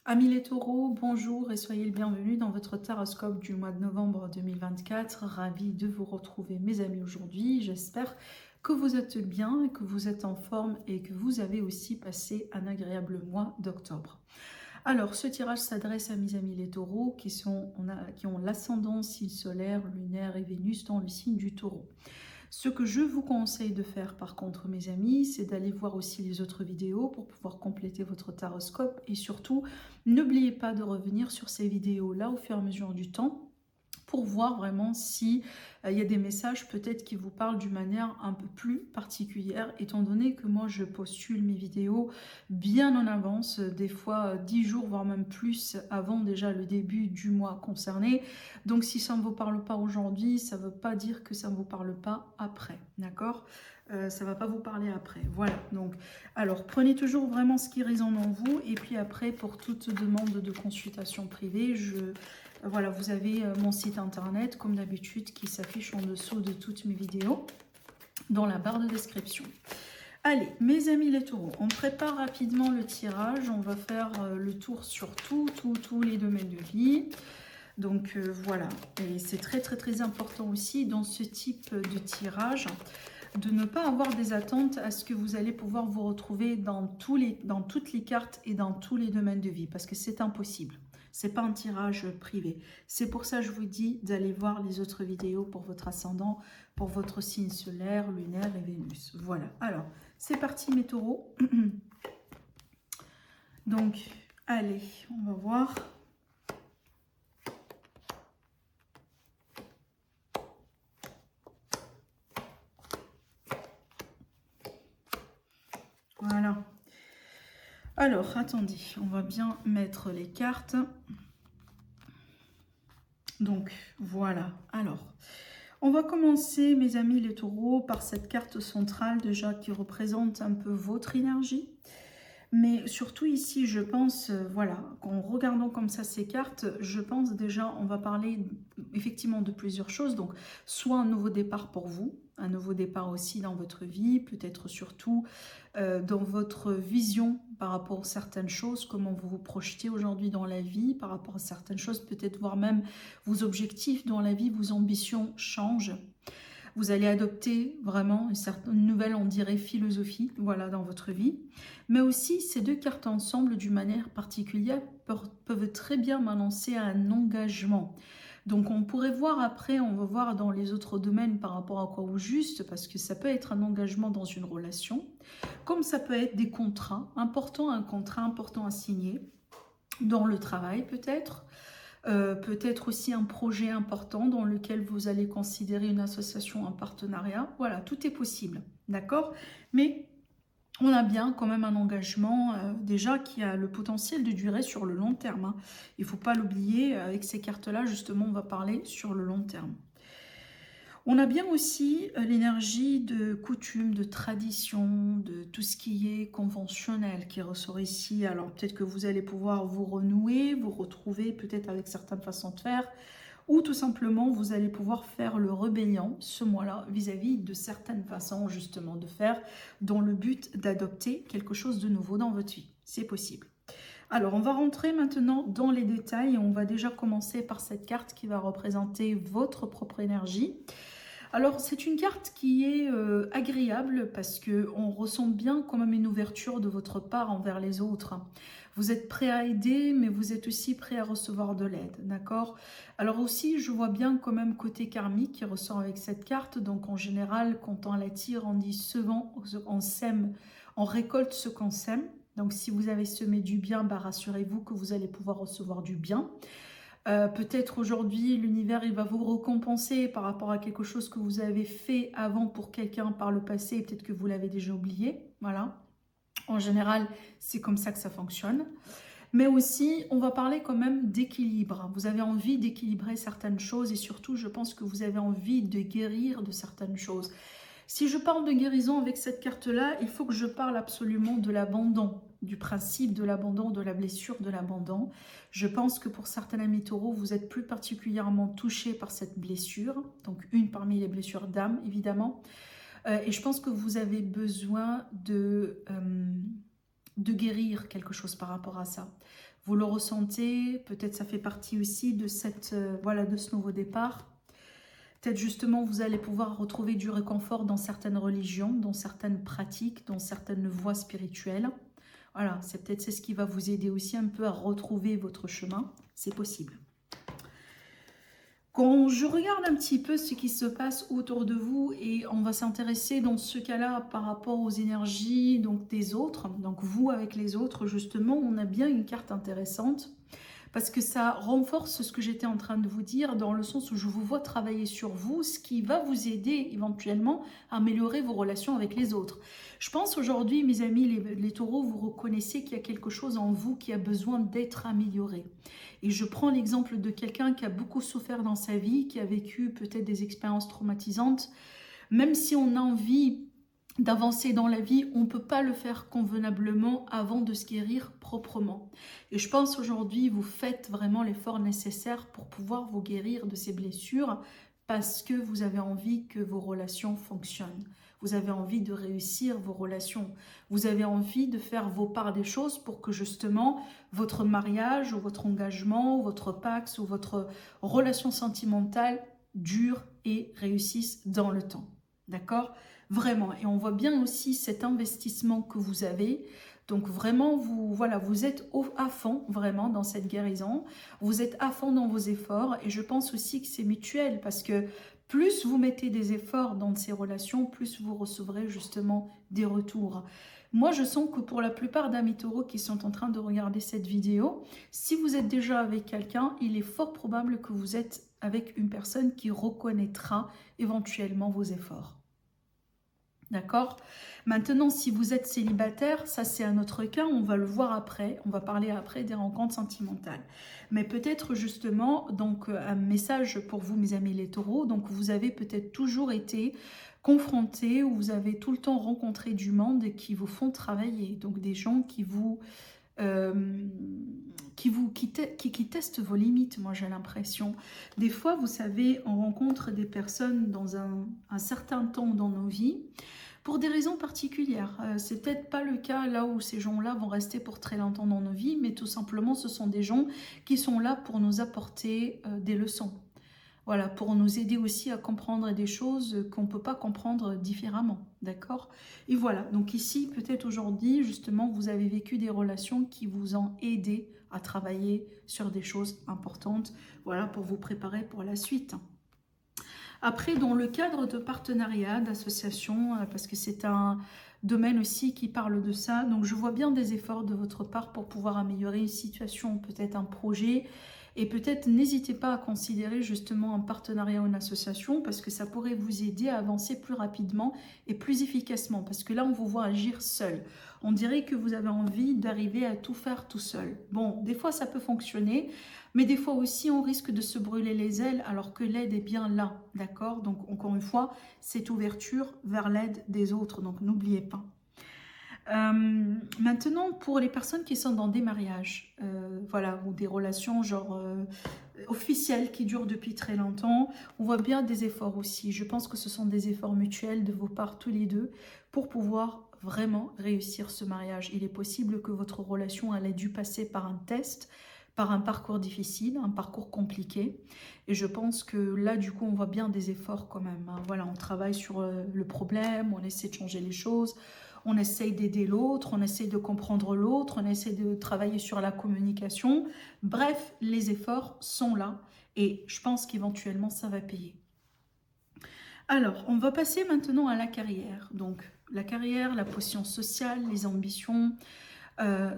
Amis les taureaux, bonjour et soyez le bienvenu dans votre taroscope du mois de novembre 2024. Ravi de vous retrouver mes amis aujourd'hui. J'espère que vous êtes bien, que vous êtes en forme et que vous avez aussi passé un agréable mois d'octobre. Alors, ce tirage s'adresse à mes amis les taureaux qui ont l'ascendant, signe solaire, lunaire et Vénus dans le signe du taureau. Ce que je vous conseille de faire par contre mes amis, c'est d'aller voir aussi les autres vidéos pour pouvoir compléter votre taroscope et surtout, n'oubliez pas de revenir sur ces vidéos-là au fur et à mesure du temps pour voir vraiment si il y a des messages peut-être qui vous parlent d'une manière un peu plus particulière, étant donné que moi je postule mes vidéos bien en avance, des fois 10 jours, voire même plus avant déjà le début du mois concerné. Donc si ça ne vous parle pas aujourd'hui, ça ne veut pas dire que ça ne vous parle pas après, d'accord. Ça va pas vous parler après, voilà. Donc, alors prenez toujours vraiment ce qui résonne en vous, et puis après pour toute demande de consultation privée, voilà, vous avez mon site internet, comme d'habitude, qui s'affiche en dessous de toutes mes vidéos, dans la barre de description. Allez, mes amis les taureaux, on prépare rapidement le tirage. On va faire le tour sur tous les domaines de vie. Donc voilà, et c'est très important aussi dans ce type de tirage de ne pas avoir des attentes à ce que vous allez pouvoir vous retrouver dans toutes les cartes et dans tous les domaines de vie, parce que c'est impossible. C'est pas un tirage privé. C'est pour ça que je vous dis d'aller voir les autres vidéos pour votre ascendant, pour votre signe solaire, lunaire et Vénus. Voilà. Alors, c'est parti mes taureaux. Donc, allez, on va voir. Voilà. Alors, attendez, on va bien mettre les cartes. Donc, voilà. Alors, on va commencer, mes amis les taureaux, par cette carte centrale déjà qui représente un peu votre énergie. Mais surtout ici, je pense, voilà, en regardant comme ça ces cartes, je pense déjà, on va parler effectivement de plusieurs choses. Donc, soit un nouveau départ pour vous, un nouveau départ aussi dans votre vie, peut-être surtout dans votre vision par rapport à certaines choses, comment vous vous projetez aujourd'hui dans la vie, par rapport à certaines choses, peut-être voire même vos objectifs dans la vie, vos ambitions changent. Vous allez adopter vraiment une nouvelle, on dirait, philosophie, voilà, dans votre vie. Mais aussi, ces deux cartes ensemble, d'une manière particulière, peuvent très bien m'annoncer un engagement. Donc, on pourrait voir après, on va voir dans les autres domaines par rapport à quoi au juste, parce que ça peut être un engagement dans une relation, comme ça peut être des contrats importants, un contrat important à signer, dans le travail peut-être, peut-être aussi un projet important dans lequel vous allez considérer une association, un partenariat. Voilà, tout est possible, d'accord? Mais on a bien quand même un engagement déjà qui a le potentiel de durer sur le long terme, hein. Il ne faut pas l'oublier, avec ces cartes-là, justement, on va parler sur le long terme. On a bien aussi l'énergie de coutume, de tradition, de tout ce qui est conventionnel qui ressort ici. Alors peut-être que vous allez pouvoir vous renouer, vous retrouver peut-être avec certaines façons de faire, ou tout simplement vous allez pouvoir faire le rébellion ce mois-là vis-à-vis de certaines façons justement de faire dans le but d'adopter quelque chose de nouveau dans votre vie. C'est possible. Alors on va rentrer maintenant dans les détails et on va déjà commencer par cette carte qui va représenter votre propre énergie. Alors c'est une carte qui est agréable parce qu'on ressent bien quand même une ouverture de votre part envers les autres. Vous êtes prêt à aider, mais vous êtes aussi prêt à recevoir de l'aide, d'accord? Alors aussi, je vois bien quand même côté karmique qui ressort avec cette carte. Donc en général, quand on la tire, on dit souvent, on sème, on récolte ce qu'on sème. Donc si vous avez semé du bien, bah, rassurez-vous que vous allez pouvoir recevoir du bien. Peut-être aujourd'hui, l'univers il va vous récompenser par rapport à quelque chose que vous avez fait avant pour quelqu'un par le passé et peut-être que vous l'avez déjà oublié. Voilà. En général, c'est comme ça que ça fonctionne. Mais aussi, on va parler quand même d'équilibre. Vous avez envie d'équilibrer certaines choses et surtout, je pense que vous avez envie de guérir de certaines choses. Si je parle de guérison avec cette carte-là, il faut que je parle absolument de l'abandon, du principe de l'abandon, de la blessure de l'abandon. Je pense que pour certains amis taureaux, vous êtes plus particulièrement touchés par cette blessure, donc une parmi les blessures d'âme, évidemment. Et je pense que vous avez besoin de guérir quelque chose par rapport à ça. vous le ressentez, peut-être ça fait partie aussi de voilà, de ce nouveau départ. Peut-être justement vous allez pouvoir retrouver du réconfort dans certaines religions, dans certaines pratiques, dans certaines voies spirituelles. Voilà, c'est ce qui va vous aider aussi un peu à retrouver votre chemin, c'est possible. Quand je regarde un petit peu ce qui se passe autour de vous, et on va s'intéresser dans ce cas-là par rapport aux énergies donc des autres, donc vous avec les autres justement, on a bien une carte intéressante parce que ça renforce ce que j'étais en train de vous dire dans le sens où je vous vois travailler sur vous, ce qui va vous aider éventuellement à améliorer vos relations avec les autres. Je pense aujourd'hui, mes amis, les taureaux, vous reconnaissez qu'il y a quelque chose en vous qui a besoin d'être amélioré. Et je prends l'exemple de quelqu'un qui a beaucoup souffert dans sa vie, qui a vécu peut-être des expériences traumatisantes. Même si on a envie d'avancer dans la vie, on ne peut pas le faire convenablement avant de se guérir proprement. Et je pense aujourd'hui, vous faites vraiment l'effort nécessaire pour pouvoir vous guérir de ces blessures parce que vous avez envie que vos relations fonctionnent. Vous avez envie de réussir vos relations. Vous avez envie de faire vos parts des choses pour que justement votre mariage ou votre engagement ou votre pax ou votre relation sentimentale dure et réussisse dans le temps. D'accord ? Vraiment. Et on voit bien aussi cet investissement que vous avez. Donc vraiment, vous êtes à fond vraiment dans cette guérison. Vous êtes à fond dans vos efforts. Et je pense aussi que c'est mutuel parce que plus vous mettez des efforts dans ces relations, plus vous recevrez justement des retours. Moi, je sens que pour la plupart d'amis taureaux qui sont en train de regarder cette vidéo, si vous êtes déjà avec quelqu'un, il est fort probable que vous êtes avec une personne qui reconnaîtra éventuellement vos efforts. D'accord? Maintenant, si vous êtes célibataire, ça c'est un autre cas, on va le voir après, on va parler après des rencontres sentimentales. Mais peut-être justement, donc un message pour vous mes amis les taureaux, donc vous avez peut-être toujours été confrontés ou vous avez tout le temps rencontré du monde qui vous font travailler, donc des gens qui testent vos limites, moi j'ai l'impression. Des fois, vous savez, on rencontre des personnes dans un certain temps dans nos vies, pour des raisons particulières. C'est peut-être pas le cas là où ces gens-là vont rester pour très longtemps dans nos vies, mais tout simplement ce sont des gens qui sont là pour nous apporter des leçons. Voilà, pour nous aider aussi à comprendre des choses qu'on ne peut pas comprendre différemment, d'accord? Et voilà, donc ici, peut-être aujourd'hui, justement, vous avez vécu des relations qui vous ont aidé à travailler sur des choses importantes, voilà, pour vous préparer pour la suite. Après, dans le cadre de partenariat, d'association, parce que c'est un domaine aussi qui parle de ça, donc je vois bien des efforts de votre part pour pouvoir améliorer une situation, peut-être un projet, et peut-être n'hésitez pas à considérer justement un partenariat ou une association parce que ça pourrait vous aider à avancer plus rapidement et plus efficacement, parce que là on vous voit agir seul. On dirait que vous avez envie d'arriver à tout faire tout seul. Bon, des fois ça peut fonctionner, mais des fois aussi on risque de se brûler les ailes alors que l'aide est bien là, d'accord? Donc encore une fois, cette ouverture vers l'aide des autres, donc n'oubliez pas. Maintenant, pour les personnes qui sont dans des mariages, voilà, ou des relations genre officielles qui durent depuis très longtemps, on voit bien des efforts aussi. Je pense que ce sont des efforts mutuels de vos parts tous les deux pour pouvoir vraiment réussir ce mariage. Il est possible que votre relation elle ait dû passer par un test, par un parcours difficile, un parcours compliqué. Et je pense que là, du coup, on voit bien des efforts quand même. Hein. Voilà, on travaille sur le problème, on essaie de changer les choses, on essaye d'aider l'autre, on essaie de comprendre l'autre, on essaie de travailler sur la communication. Bref, les efforts sont là et je pense qu'éventuellement, ça va payer. Alors, on va passer maintenant à la carrière. Donc, la carrière, la position sociale, les ambitions.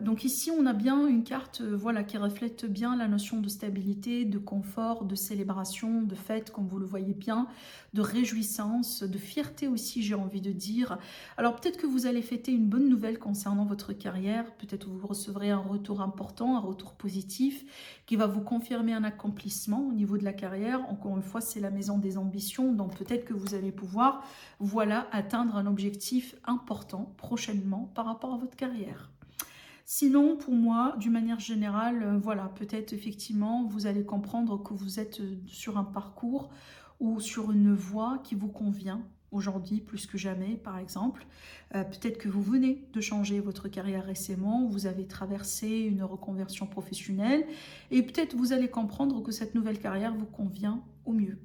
Donc ici, on a bien une carte voilà, qui reflète bien la notion de stabilité, de confort, de célébration, de fête, comme vous le voyez bien, de réjouissance, de fierté aussi, j'ai envie de dire. Alors peut-être que vous allez fêter une bonne nouvelle concernant votre carrière, peut-être que vous recevrez un retour important, un retour positif, qui va vous confirmer un accomplissement au niveau de la carrière. Encore une fois, c'est la maison des ambitions, donc peut-être que vous allez pouvoir voilà, atteindre un objectif important prochainement par rapport à votre carrière. Sinon, pour moi, d'une manière générale, voilà, peut-être effectivement, vous allez comprendre que vous êtes sur un parcours ou sur une voie qui vous convient aujourd'hui plus que jamais, par exemple. Peut-être que vous venez de changer votre carrière récemment, vous avez traversé une reconversion professionnelle et peut-être vous allez comprendre que cette nouvelle carrière vous convient au mieux.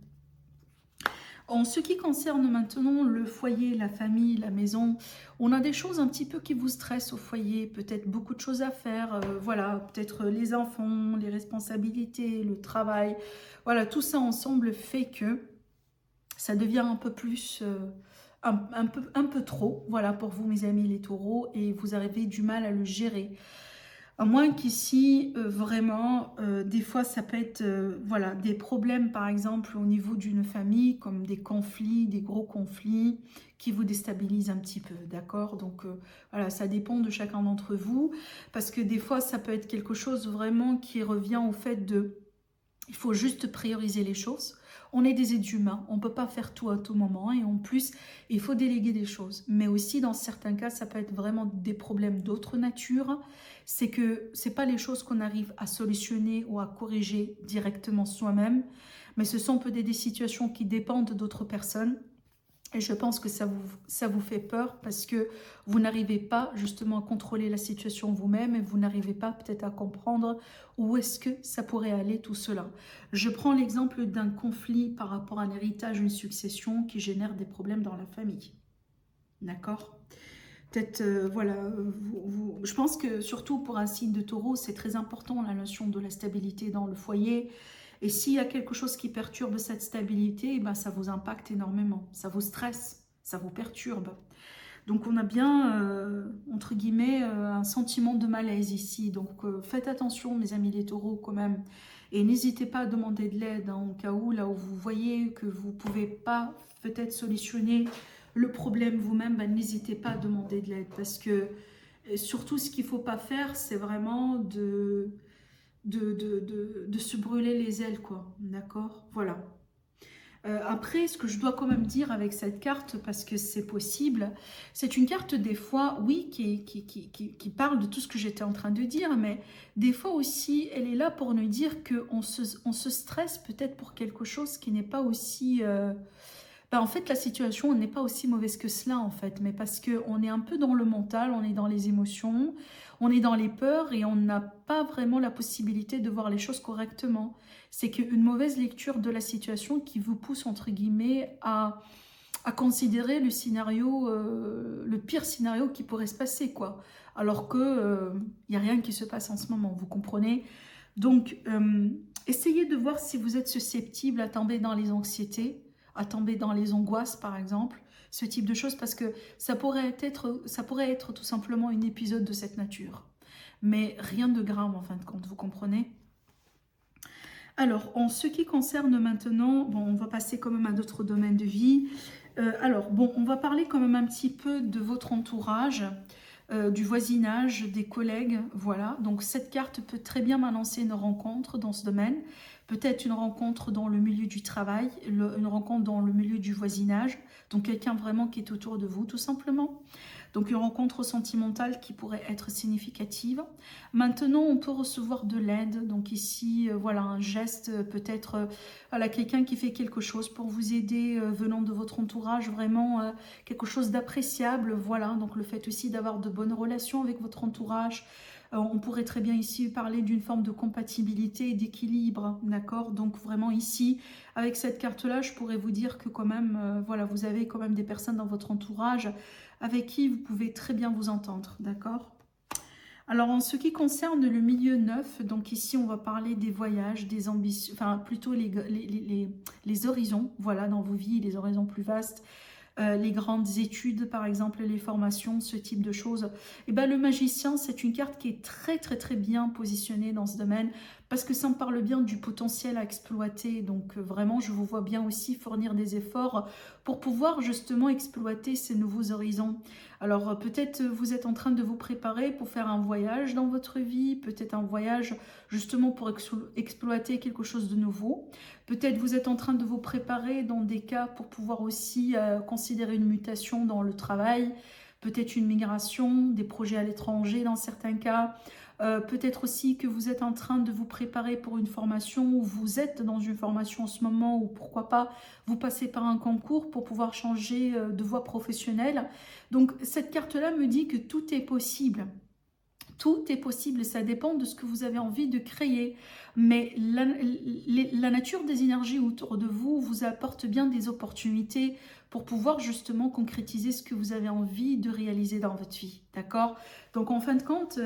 En ce qui concerne maintenant le foyer, la famille, la maison, on a des choses un petit peu qui vous stressent au foyer, peut-être beaucoup de choses à faire, voilà, peut-être les enfants, les responsabilités, le travail, voilà, tout ça ensemble fait que ça devient un peu plus, un peu trop, voilà, pour vous mes amis les taureaux, et vous avez du mal à le gérer. À moins qu'ici, vraiment, des fois, ça peut être voilà, des problèmes, par exemple, au niveau d'une famille, comme des conflits, des gros conflits, qui vous déstabilisent un petit peu, d'accord? Donc, voilà, ça dépend de chacun d'entre vous, parce que des fois, ça peut être quelque chose vraiment qui revient au fait de... Il faut juste prioriser les choses. On est des êtres humains, on ne peut pas faire tout à tout moment et en plus, il faut déléguer des choses. Mais aussi, dans certains cas, ça peut être vraiment des problèmes d'autre nature. C'est que ce n'est pas les choses qu'on arrive à solutionner ou à corriger directement soi-même, mais ce sont peut-être des situations qui dépendent d'autres personnes. Et je pense que ça vous fait peur parce que vous n'arrivez pas justement à contrôler la situation vous-même et vous n'arrivez pas peut-être à comprendre où est-ce que ça pourrait aller tout cela. Je prends l'exemple d'un conflit par rapport à un héritage, une succession qui génère des problèmes dans la famille. D'accord ? Peut-être, voilà, je pense que surtout pour un signe de taureau, c'est très important la notion de la stabilité dans le foyer. Et s'il y a quelque chose qui perturbe cette stabilité, eh ben, ça vous impacte énormément, ça vous stresse, ça vous perturbe. Donc on a bien, entre guillemets, un sentiment de malaise ici. Donc faites attention mes amis les taureaux quand même. Et n'hésitez pas à demander de l'aide hein, au cas où, là où vous voyez que vous ne pouvez pas peut-être solutionner le problème vous-même, ben, n'hésitez pas à demander de l'aide. Parce que surtout ce qu'il ne faut pas faire, c'est vraiment de se brûler les ailes, quoi. D'accord? Voilà. Après, ce que je dois quand même dire avec cette carte, parce que c'est possible, c'est une carte des fois, oui, qui parle de tout ce que j'étais en train de dire, mais des fois aussi, elle est là pour nous dire qu'on se stresse peut-être pour quelque chose qui n'est pas aussi... en fait, la situation n'est pas aussi mauvaise que cela, en fait, mais parce qu'on est un peu dans le mental, on est dans les émotions, on est dans les peurs et on n'a pas vraiment la possibilité de voir les choses correctement. C'est qu'une mauvaise lecture de la situation qui vous pousse, entre guillemets, à considérer le scénario, le pire scénario qui pourrait se passer, quoi. Alors que y a rien qui se passe en ce moment, vous comprenez? Donc, essayez de voir si vous êtes susceptible à tomber dans les anxiétés, à tomber dans les angoisses, par exemple, ce type de choses, parce que ça pourrait être tout simplement un épisode de cette nature. Mais rien de grave, en fin de compte, vous comprenez? Alors, en ce qui concerne maintenant, bon, on va passer quand même à d'autres domaines de vie. Alors, bon, on va parler quand même un petit peu de votre entourage, du voisinage, des collègues, voilà. Donc, cette carte peut très bien m'annoncer une rencontre dans ce domaine. Peut-être une rencontre dans le milieu du travail, une rencontre dans le milieu du voisinage. Donc, quelqu'un vraiment qui est autour de vous, tout simplement. Donc une rencontre sentimentale qui pourrait être significative. Maintenant, on peut recevoir de l'aide. Donc ici, voilà, un geste, peut-être, voilà, quelqu'un qui fait quelque chose pour vous aider, venant de votre entourage, vraiment quelque chose d'appréciable. Voilà, donc le fait aussi d'avoir de bonnes relations avec votre entourage. On pourrait très bien ici parler d'une forme de compatibilité et d'équilibre, d'accord? Donc vraiment ici, avec cette carte-là, je pourrais vous dire que quand même, voilà, vous avez quand même des personnes dans votre entourage avec qui vous pouvez très bien vous entendre, d'accord? Alors, en ce qui concerne le milieu neuf, donc ici, on va parler des voyages, des ambitions, enfin, plutôt les horizons, voilà, dans vos vies, les horizons plus vastes, les grandes études, par exemple, les formations, ce type de choses. Et ben, le magicien, c'est une carte qui est très, très, très bien positionnée dans ce domaine parce que ça me parle bien du potentiel à exploiter. Donc, vraiment, je vous vois bien aussi fournir des efforts pour pouvoir justement exploiter ces nouveaux horizons. Alors, peut-être vous êtes en train de vous préparer pour faire un voyage dans votre vie, peut-être un voyage justement pour exploiter quelque chose de nouveau. Peut-être vous êtes en train de vous préparer dans des cas pour pouvoir aussi considérer une mutation dans le travail, peut-être une migration, des projets à l'étranger dans certains cas. Peut-être aussi que vous êtes en train de vous préparer pour une formation ou vous êtes dans une formation en ce moment ou pourquoi pas vous passez par un concours pour pouvoir changer de voie professionnelle. Donc cette carte-là me dit que tout est possible. Tout est possible, ça dépend de ce que vous avez envie de créer. Mais la nature des énergies autour de vous vous apporte bien des opportunités pour pouvoir justement concrétiser ce que vous avez envie de réaliser dans votre vie. D'accord? Donc en fin de compte,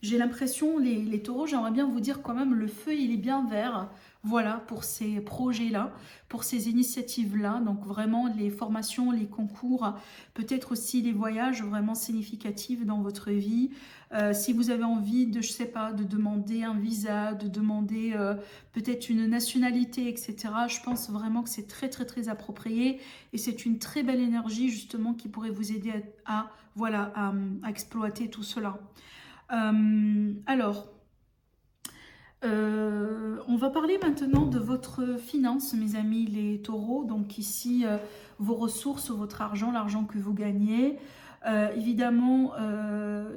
j'ai l'impression, les taureaux, j'aimerais bien vous dire quand même, le feu il est bien vert. Voilà, pour ces projets-là, pour ces initiatives-là. Donc vraiment les formations, les concours, peut-être aussi les voyages vraiment significatifs dans votre vie. Si vous avez envie de, je sais pas, de demander un visa, de demander peut-être une nationalité, etc. Je pense vraiment que c'est très très très approprié et c'est une très belle énergie justement qui pourrait vous aider voilà, à exploiter tout cela. Alors, on va parler maintenant de votre finance, mes amis les taureaux. Donc ici, vos ressources, votre argent, l'argent que vous gagnez. Évidemment,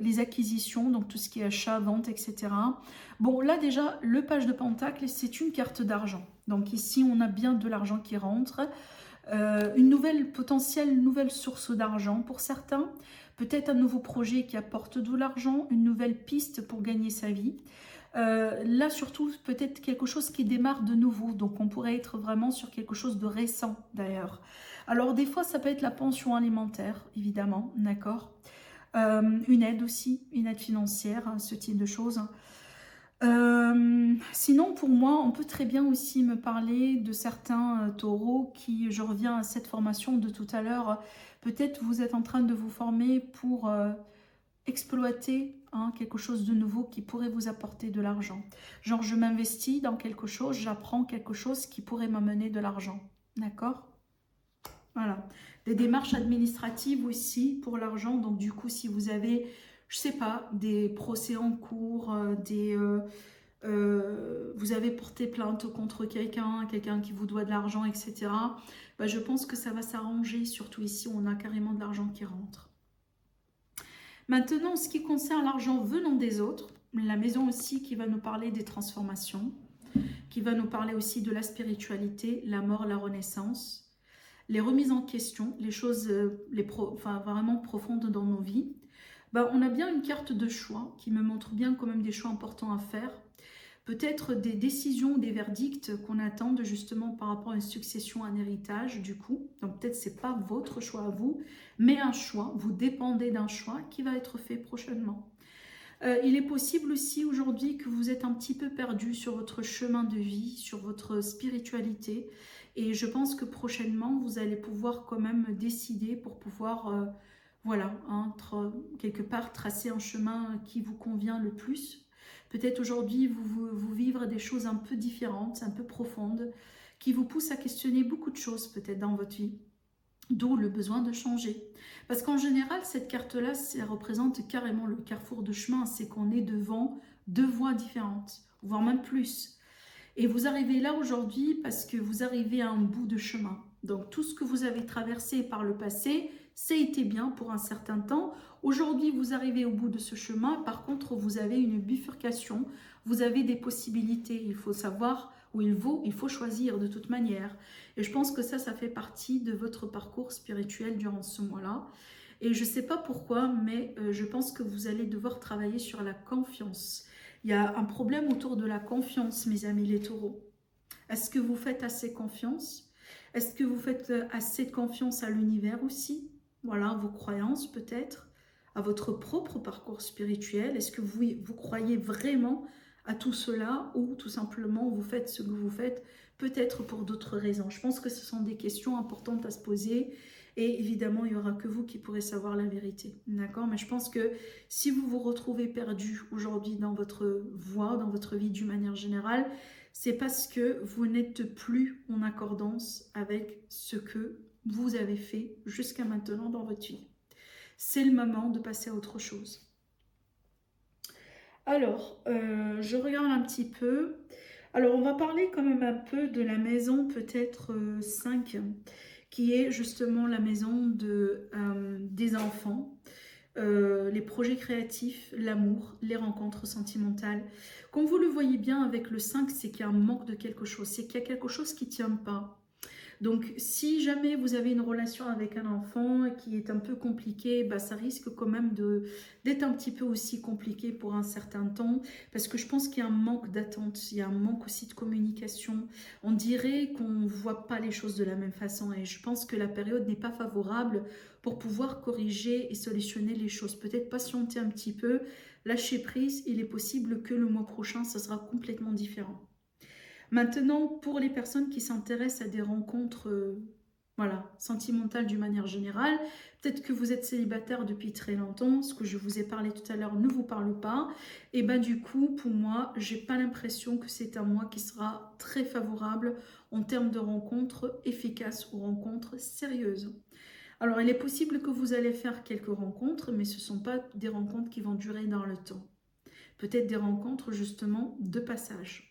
les acquisitions, donc tout ce qui est achat, vente, etc. Bon, là déjà, le page de Pentacle, c'est une carte d'argent. Donc ici, on a bien de l'argent qui rentre. Une potentielle nouvelle source d'argent pour certains. Peut-être un nouveau projet qui apporte de l'argent, une nouvelle piste pour gagner sa vie. Là surtout peut-être quelque chose qui démarre de nouveau, donc on pourrait être vraiment sur quelque chose de récent d'ailleurs. Alors des fois ça peut être la pension alimentaire évidemment, d'accord, une aide aussi, une aide financière, hein, ce type de choses. Sinon pour moi on peut très bien aussi me parler de certains taureaux qui, je reviens à cette formation de tout à l'heure, peut-être vous êtes en train de vous former pour exploiter quelque chose de nouveau qui pourrait vous apporter de l'argent. Genre, je m'investis dans quelque chose, j'apprends quelque chose qui pourrait m'amener de l'argent. D'accord? Voilà. Des démarches administratives aussi pour l'argent. Donc, du coup, si vous avez, je sais pas, des procès en cours, vous avez porté plainte contre quelqu'un qui vous doit de l'argent, etc. Bah, je pense que ça va s'arranger. Surtout ici, on a carrément de l'argent qui rentre. Maintenant, en ce qui concerne l'argent venant des autres, la maison aussi qui va nous parler des transformations, qui va nous parler aussi de la spiritualité, la mort, la renaissance, les remises en question, les choses vraiment profondes dans nos vies. Ben, on a bien une carte de choix qui me montre bien quand même des choix importants à faire. Peut-être des décisions, des verdicts qu'on attend justement par rapport à une succession, un héritage du coup. Donc peut-être ce n'est pas votre choix à vous, mais un choix. Vous dépendez d'un choix qui va être fait prochainement. Il est possible aussi aujourd'hui que vous êtes un petit peu perdu sur votre chemin de vie, sur votre spiritualité. Et je pense que prochainement, vous allez pouvoir quand même décider pour pouvoir, voilà, quelque part tracer un chemin qui vous convient le plus. Peut-être aujourd'hui, vous vivre des choses un peu différentes, un peu profondes, qui vous poussent à questionner beaucoup de choses peut-être dans votre vie. D'où le besoin de changer. Parce qu'en général, cette carte-là, ça représente carrément le carrefour de chemin. C'est qu'on est devant deux voies différentes, voire même plus. Et vous arrivez là aujourd'hui parce que vous arrivez à un bout de chemin. Donc tout ce que vous avez traversé par le passé, ça a été bien pour un certain temps. Aujourd'hui, vous arrivez au bout de ce chemin. Par contre, vous avez une bifurcation. Vous avez des possibilités. Il faut savoir où il faut choisir de toute manière. Et je pense que ça fait partie de votre parcours spirituel durant ce mois-là. Et je ne sais pas pourquoi, mais je pense que vous allez devoir travailler sur la confiance. Il y a un problème autour de la confiance, mes amis les taureaux. Est-ce que vous faites assez confiance? Est-ce que vous faites assez de confiance à l'univers aussi? Voilà, vos croyances peut-être, à votre propre parcours spirituel. Est-ce que vous croyez vraiment à tout cela ou tout simplement vous faites ce que vous faites peut-être pour d'autres raisons? Je pense que ce sont des questions importantes à se poser. Et évidemment, il n'y aura que vous qui pourrez savoir la vérité. D'accord? Mais je pense que si vous vous retrouvez perdu aujourd'hui dans votre voie, dans votre vie d'une manière générale, c'est parce que vous n'êtes plus en accordance avec ce que vous avez fait jusqu'à maintenant dans votre vie. C'est le moment de passer à autre chose. Alors, je regarde un petit peu. Alors, on va parler quand même un peu de la maison peut-être 5, qui est justement la maison des enfants. les projets créatifs, l'amour, les rencontres sentimentales. Comme vous le voyez bien avec le 5, c'est qu'il y a un manque de quelque chose, c'est qu'il y a quelque chose qui ne tient pas. Donc, si jamais vous avez une relation avec un enfant qui est un peu compliquée, bah, ça risque quand même d'être un petit peu aussi compliqué pour un certain temps, parce que je pense qu'il y a un manque d'attente, il y a un manque aussi de communication. On dirait qu'on ne voit pas les choses de la même façon, et je pense que la période n'est pas favorable pour pouvoir corriger et solutionner les choses. Peut-être patienter un petit peu, lâcher prise, il est possible que le mois prochain, ça sera complètement différent. Maintenant, pour les personnes qui s'intéressent à des rencontres voilà, sentimentales d'une manière générale, peut-être que vous êtes célibataire depuis très longtemps, ce que je vous ai parlé tout à l'heure ne vous parle pas, et ben du coup, pour moi, j'ai pas l'impression que c'est un mois qui sera très favorable en termes de rencontres efficaces ou rencontres sérieuses. Alors, il est possible que vous allez faire quelques rencontres, mais ce ne sont pas des rencontres qui vont durer dans le temps. Peut-être des rencontres justement de passage.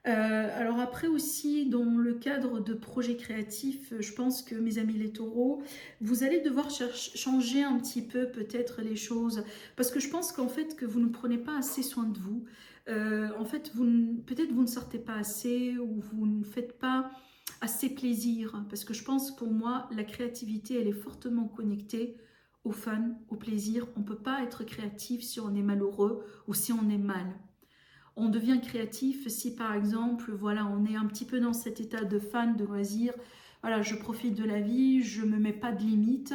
Alors après aussi, dans le cadre de projets créatifs, je pense que mes amis les taureaux, vous allez devoir changer un petit peu peut-être les choses, parce que je pense qu'en fait que vous ne prenez pas assez soin de vous. En fait, peut-être vous ne sortez pas assez ou vous ne faites pas assez plaisir, parce que je pense pour moi, la créativité, elle est fortement connectée au fun, au plaisir. On ne peut pas être créatif si on est malheureux ou si on est mal. On devient créatif si par exemple, voilà, on est un petit peu dans cet état de fan, de loisir. Voilà, je profite de la vie, je ne me mets pas de limites.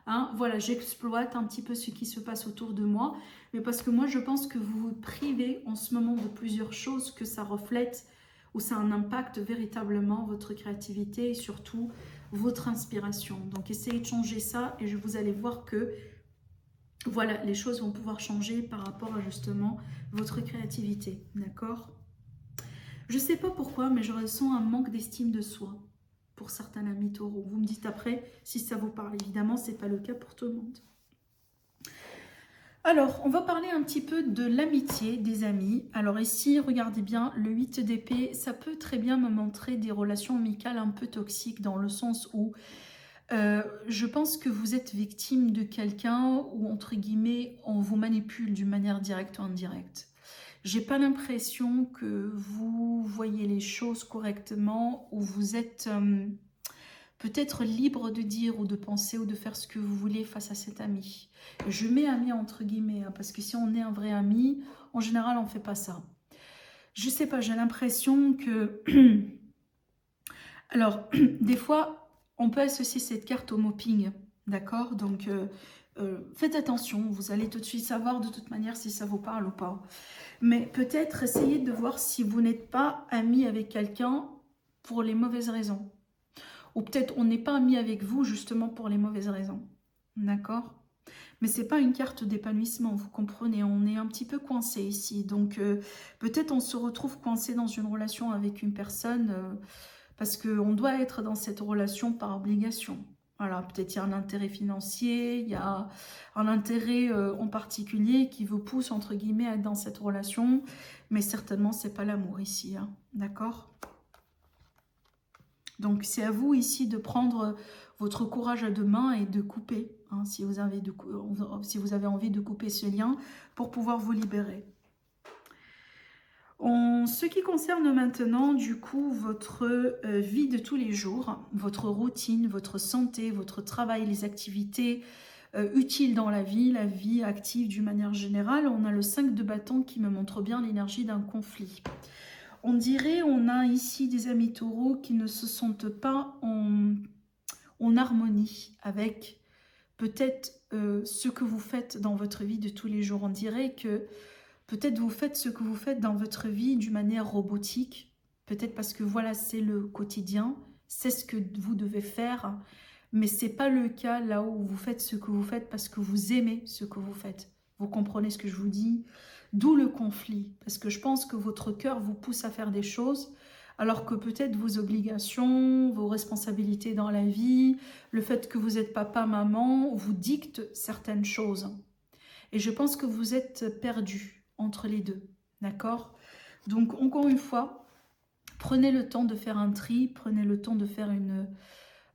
Hein, voilà, j'exploite un petit peu ce qui se passe autour de moi. Mais parce que moi, je pense que vous vous privez en ce moment de plusieurs choses que ça reflète ou ça a un impact véritablement votre créativité et surtout votre inspiration. Donc, essayez de changer ça et vous allez voir que voilà, les choses vont pouvoir changer par rapport à justement votre créativité, d'accord? Je ne sais pas pourquoi, mais je ressens un manque d'estime de soi pour certains amis taureaux. Vous me dites après si ça vous parle. Évidemment, ce n'est pas le cas pour tout le monde. Alors, on va parler un petit peu de l'amitié des amis. Alors ici, regardez bien, le 8 d'épée, ça peut très bien me montrer des relations amicales un peu toxiques dans le sens où je pense que vous êtes victime de quelqu'un ou entre guillemets, on vous manipule d'une manière directe ou indirecte. J'ai pas l'impression que vous voyez les choses correctement ou vous êtes peut-être libre de dire ou de penser ou de faire ce que vous voulez face à cet ami. Je mets ami entre guillemets, hein, parce que si on est un vrai ami, en général, on ne fait pas ça. Je sais pas, j'ai l'impression que... Alors, des fois, on peut associer cette carte au mopping, d'accord? Donc, faites attention, vous allez tout de suite savoir de toute manière si ça vous parle ou pas. Mais peut-être essayez de voir si vous n'êtes pas ami avec quelqu'un pour les mauvaises raisons. Ou peut-être on n'est pas ami avec vous justement pour les mauvaises raisons. D'accord? Mais ce n'est pas une carte d'épanouissement, vous comprenez, on est un petit peu coincé ici. Donc peut-être on se retrouve coincé dans une relation avec une personne parce qu'on doit être dans cette relation par obligation. Voilà, peut-être il y a un intérêt financier, il y a un intérêt en particulier qui vous pousse, entre guillemets, à être dans cette relation. Mais certainement, ce n'est pas l'amour ici, hein, d'accord? Donc, c'est à vous ici de prendre votre courage à deux mains et de couper, hein, si vous avez envie de couper ce lien pour pouvoir vous libérer. En ce qui concerne maintenant, du coup, votre vie de tous les jours, votre routine, votre santé, votre travail, les activités utiles dans la vie active d'une manière générale, on a le 5 de bâton qui me montre bien l'énergie d'un conflit. On dirait, on a ici des amis taureaux qui ne se sentent pas en harmonie avec peut-être ce que vous faites dans votre vie de tous les jours. On dirait que peut-être vous faites ce que vous faites dans votre vie d'une manière robotique, peut-être parce que voilà, c'est le quotidien, c'est ce que vous devez faire, mais ce n'est pas le cas là où vous faites ce que vous faites parce que vous aimez ce que vous faites. Vous comprenez ce que je vous dis? D'où le conflit, parce que je pense que votre cœur vous pousse à faire des choses, alors que peut-être vos obligations, vos responsabilités dans la vie, le fait que vous êtes papa, maman, vous dictent certaines choses. Et je pense que vous êtes perdu entre les deux, d'accord? Donc, encore une fois, prenez le temps de faire un tri, prenez le temps de faire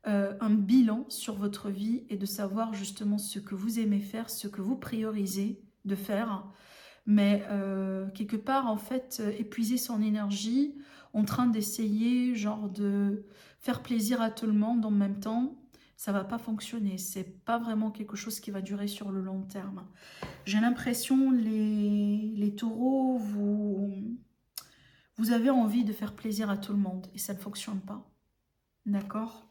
un bilan sur votre vie et de savoir justement ce que vous aimez faire, ce que vous priorisez de faire. Mais quelque part, en fait, épuiser son énergie en train d'essayer, genre, de faire plaisir à tout le monde en même temps, ça va pas fonctionner. C'est pas vraiment quelque chose qui va durer sur le long terme. J'ai l'impression, les taureaux, vous avez envie de faire plaisir à tout le monde et ça ne fonctionne pas. D'accord?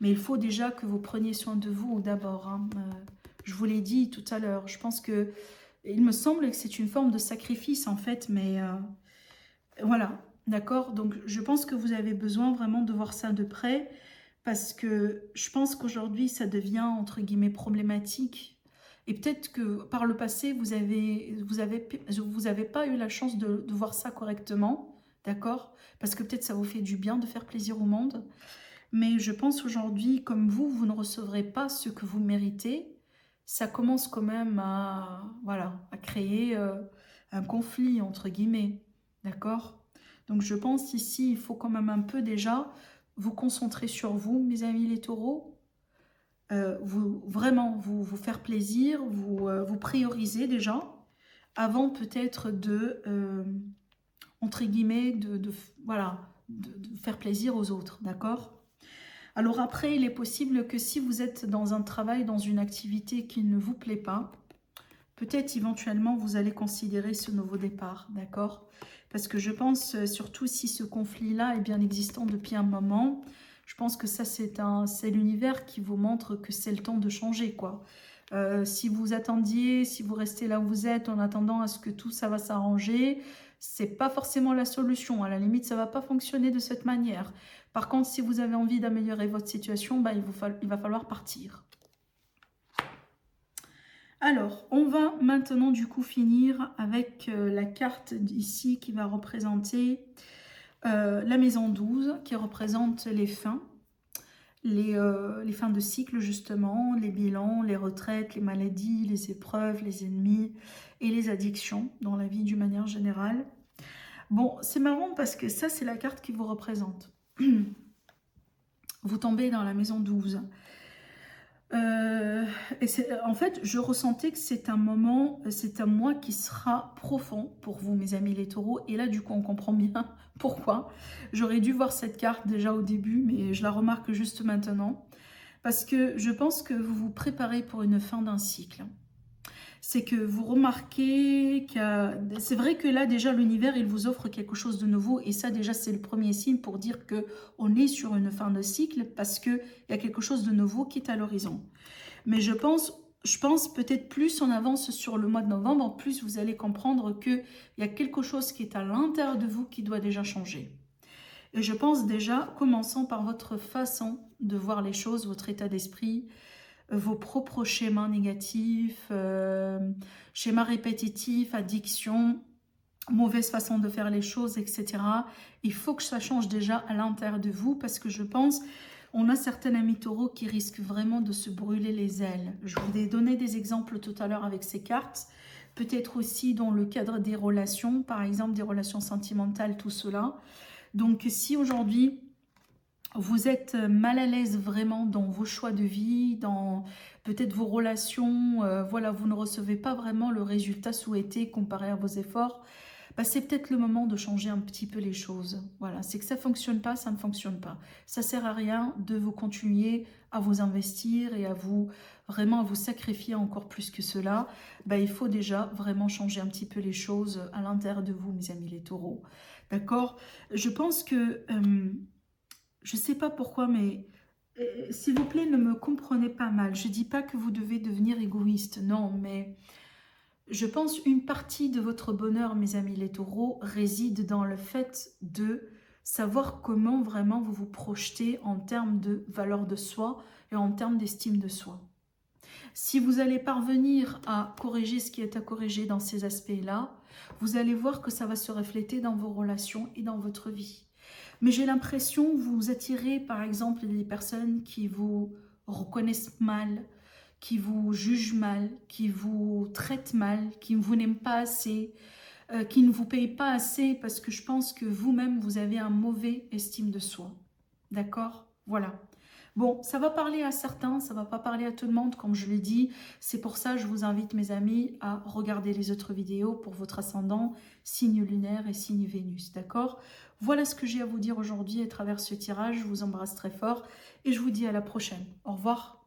Mais il faut déjà que vous preniez soin de vous d'abord. Hein. Je vous l'ai dit tout à l'heure. Je pense que, il me semble que c'est une forme de sacrifice en fait, mais voilà, d'accord? Donc je pense que vous avez besoin vraiment de voir ça de près parce que je pense qu'aujourd'hui ça devient entre guillemets problématique. Et peut-être que par le passé, vous avez pas eu la chance de voir ça correctement, d'accord? Parce que peut-être ça vous fait du bien de faire plaisir au monde. Mais je pense aujourd'hui, comme vous ne recevrez pas ce que vous méritez, ça commence quand même à, voilà, à créer un conflit, entre guillemets. D'accord? Donc je pense ici, il faut quand même un peu déjà vous concentrer sur vous, mes amis les taureaux. Vraiment vous faire plaisir, vous prioriser déjà, avant peut-être de, entre guillemets, voilà, de faire plaisir aux autres. D'accord? Alors après, il est possible que si vous êtes dans un travail, dans une activité qui ne vous plaît pas, peut-être éventuellement vous allez considérer ce nouveau départ, d'accord? Parce que je pense, surtout si ce conflit-là est bien existant depuis un moment, je pense que ça c'est l'univers qui vous montre que c'est le temps de changer, quoi. Si vous attendiez, si vous restez là où vous êtes en attendant à ce que tout ça va s'arranger, c'est pas forcément la solution. À la limite, ça va pas fonctionner de cette manière. Par contre, si vous avez envie d'améliorer votre situation, bah, il va falloir partir. Alors, on va maintenant du coup finir avec la carte ici qui va représenter la maison 12, qui représente les fins. Les fins de cycle justement, les bilans, les retraites, les maladies, les épreuves, les ennemis et les addictions dans la vie d'une manière générale. Bon, c'est marrant parce que ça, c'est la carte qui vous représente. Vous tombez dans la maison 12. En fait, je ressentais que c'est un moment, c'est un mois qui sera profond pour vous, mes amis les taureaux. Et là, du coup, on comprend bien pourquoi. J'aurais dû voir cette carte déjà au début, mais je la remarque juste maintenant. Parce que je pense que vous vous préparez pour une fin d'un cycle. C'est que vous remarquez que c'est vrai que là déjà l'univers il vous offre quelque chose de nouveau et ça déjà c'est le premier signe pour dire que on est sur une fin de cycle parce que il y a quelque chose de nouveau qui est à l'horizon. Mais je pense peut-être plus on avance sur le mois de novembre, en plus vous allez comprendre que il y a quelque chose qui est à l'intérieur de vous qui doit déjà changer. Et je pense déjà, commençons par votre façon de voir les choses, votre état d'esprit, vos propres schémas négatifs, schémas répétitifs, addictions, mauvaise façon de faire les choses, etc. Il faut que ça change déjà à l'intérieur de vous parce que je pense on a certains amis taureaux qui risquent vraiment de se brûler les ailes. Je vous ai donné des exemples tout à l'heure avec ces cartes. Peut-être aussi dans le cadre des relations, par exemple des relations sentimentales, tout cela. Donc si aujourd'hui vous êtes mal à l'aise vraiment dans vos choix de vie, dans peut-être vos relations, voilà, vous ne recevez pas vraiment le résultat souhaité comparé à vos efforts, bah, c'est peut-être le moment de changer un petit peu les choses. Voilà, c'est que ça ne fonctionne pas, ça ne fonctionne pas. Ça ne sert à rien de vous continuer à vous investir et à vous vraiment à vous sacrifier encore plus que cela. Bah, il faut déjà vraiment changer un petit peu les choses à l'intérieur de vous, mes amis les taureaux. D'accord? Je pense que... je ne sais pas pourquoi, mais s'il vous plaît, ne me comprenez pas mal. Je ne dis pas que vous devez devenir égoïste, non, mais je pense une partie de votre bonheur, mes amis les taureaux, réside dans le fait de savoir comment vraiment vous vous projetez en termes de valeur de soi et en termes d'estime de soi. Si vous allez parvenir à corriger ce qui est à corriger dans ces aspects-là, vous allez voir que ça va se refléter dans vos relations et dans votre vie. Mais j'ai l'impression que vous attirez par exemple des personnes qui vous reconnaissent mal, qui vous jugent mal, qui vous traitent mal, qui vous n'aiment pas assez, qui ne vous payent pas assez parce que je pense que vous-même vous avez un mauvais estime de soi. D'accord? Voilà. Bon, ça va parler à certains, ça va pas parler à tout le monde, comme je l'ai dit. C'est pour ça que je vous invite, mes amis, à regarder les autres vidéos pour votre ascendant, signe lunaire et signe Vénus, d'accord? Voilà ce que j'ai à vous dire aujourd'hui à travers ce tirage. Je vous embrasse très fort et je vous dis à la prochaine. Au revoir.